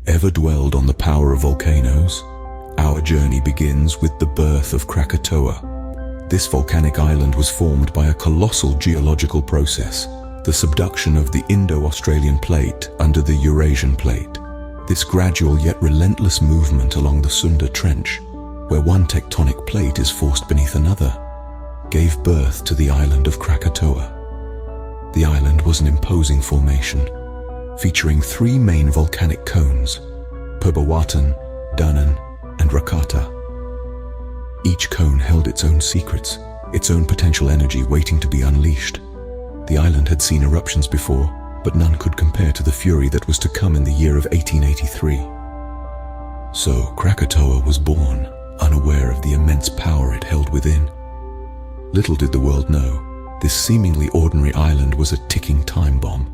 Ever dwelled on the power of volcanoes? Our journey begins with the birth of Krakatoa. This volcanic island was formed by a colossal geological process, the subduction of the Indo-Australian plate under the Eurasian plate. This gradual yet relentless movement along the Sunda Trench, where one tectonic plate is forced beneath another, gave birth to the island of Krakatoa. The island was an imposing formation, featuring three main volcanic cones, Perbawatan, Danan, and Rakata. Each cone held its own secrets, its own potential energy waiting to be unleashed. The island had seen eruptions before, but none could compare to the fury that was to come in the year of 1883. So Krakatoa was born, unaware of the immense power it held within. Little did the world know, this seemingly ordinary island was a ticking time bomb,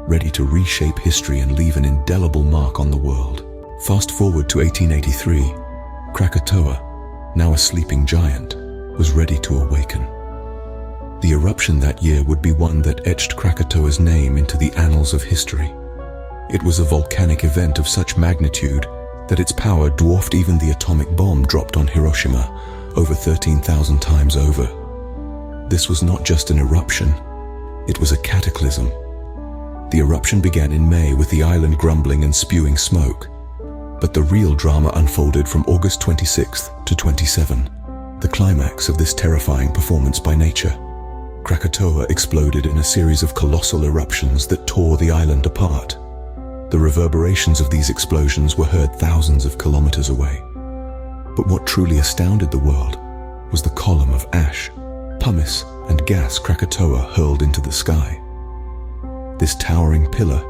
ready to reshape history and leave an indelible mark on the world. Fast forward to 1883, Krakatoa, now a sleeping giant, was ready to awaken. The eruption that year would be one that etched Krakatoa's name into the annals of history. It was a volcanic event of such magnitude that its power dwarfed even the atomic bomb dropped on Hiroshima over 13,000 times over. This was not just an eruption, it was a cataclysm. The eruption began in May with the island grumbling and spewing smoke. But the real drama unfolded from August 26th to 27, the climax of this terrifying performance by nature. Krakatoa exploded in a series of colossal eruptions that tore the island apart. The reverberations of these explosions were heard thousands of kilometers away. But what truly astounded the world was the column of ash, pumice, and gas Krakatoa hurled into the sky. This towering pillar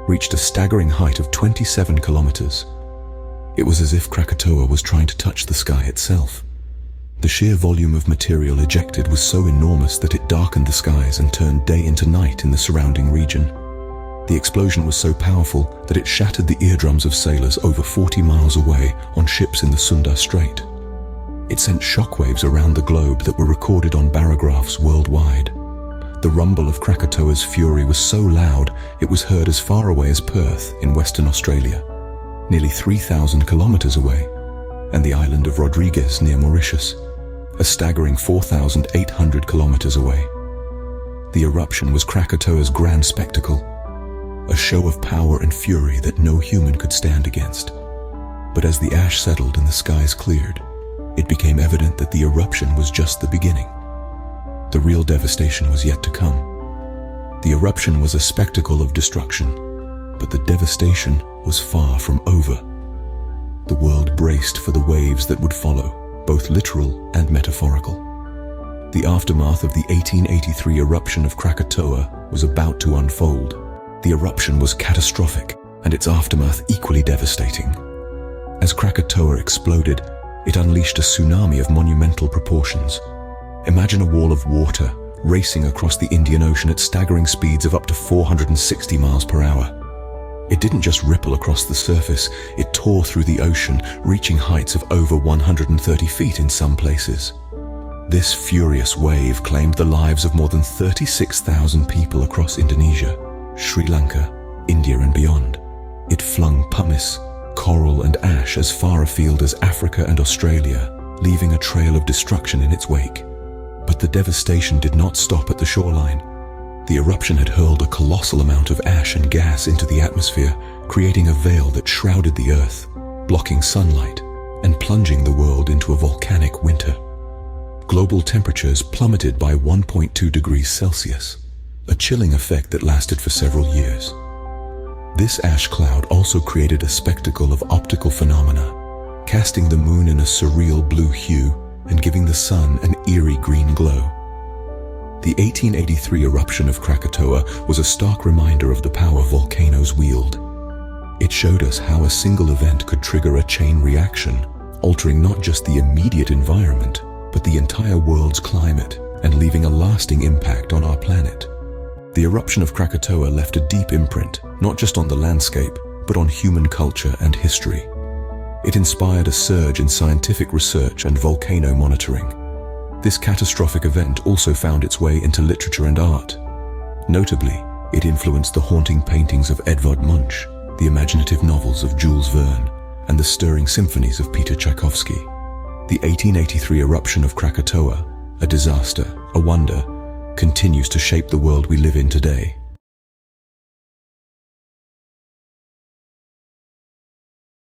reached a staggering height of 27 kilometers. It was as if Krakatoa was trying to touch the sky itself. The sheer volume of material ejected was so enormous that it darkened the skies and turned day into night in the surrounding region. The explosion was so powerful that it shattered the eardrums of sailors over 40 miles away on ships in the Sunda Strait. It sent shockwaves around the globe that were recorded on barographs worldwide. The rumble of Krakatoa's fury was so loud it was heard as far away as Perth in Western Australia, nearly 3,000 kilometers away, and the island of Rodrigues near Mauritius, a staggering 4,800 kilometers away. The eruption was Krakatoa's grand spectacle, a show of power and fury that no human could stand against. But as the ash settled and the skies cleared, it became evident that the eruption was just the beginning. The real devastation was yet to come. The eruption was a spectacle of destruction, but the devastation was far from over. The world braced for the waves that would follow, both literal and metaphorical. The aftermath of the 1883 eruption of Krakatoa was about to unfold. The eruption was catastrophic, and its aftermath equally devastating. As Krakatoa exploded, it unleashed a tsunami of monumental proportions. Imagine a wall of water racing across the Indian Ocean at staggering speeds of up to 460 miles per hour. It didn't just ripple across the surface, it tore through the ocean, reaching heights of over 130 feet in some places. This furious wave claimed the lives of more than 36,000 people across Indonesia, Sri Lanka, India and beyond. It flung pumice, coral and ash as far afield as Africa and Australia, leaving a trail of destruction in its wake. But the devastation did not stop at the shoreline. The eruption had hurled a colossal amount of ash and gas into the atmosphere, creating a veil that shrouded the earth, blocking sunlight, and plunging the world into a volcanic winter. Global temperatures plummeted by 1.2 degrees Celsius, a chilling effect that lasted for several years. This ash cloud also created a spectacle of optical phenomena, casting the moon in a surreal blue hue and giving the sun an eerie green glow. The 1883 eruption of Krakatoa was a stark reminder of the power volcanoes wield. It showed us how a single event could trigger a chain reaction, altering not just the immediate environment, but the entire world's climate and leaving a lasting impact on our planet. The eruption of Krakatoa left a deep imprint, not just on the landscape, but on human culture and history. It inspired a surge in scientific research and volcano monitoring. This catastrophic event also found its way into literature and art. Notably, it influenced the haunting paintings of Edvard Munch, the imaginative novels of Jules Verne, and the stirring symphonies of Peter Tchaikovsky. The 1883 eruption of Krakatoa, a disaster, a wonder, continues to shape the world we live in today.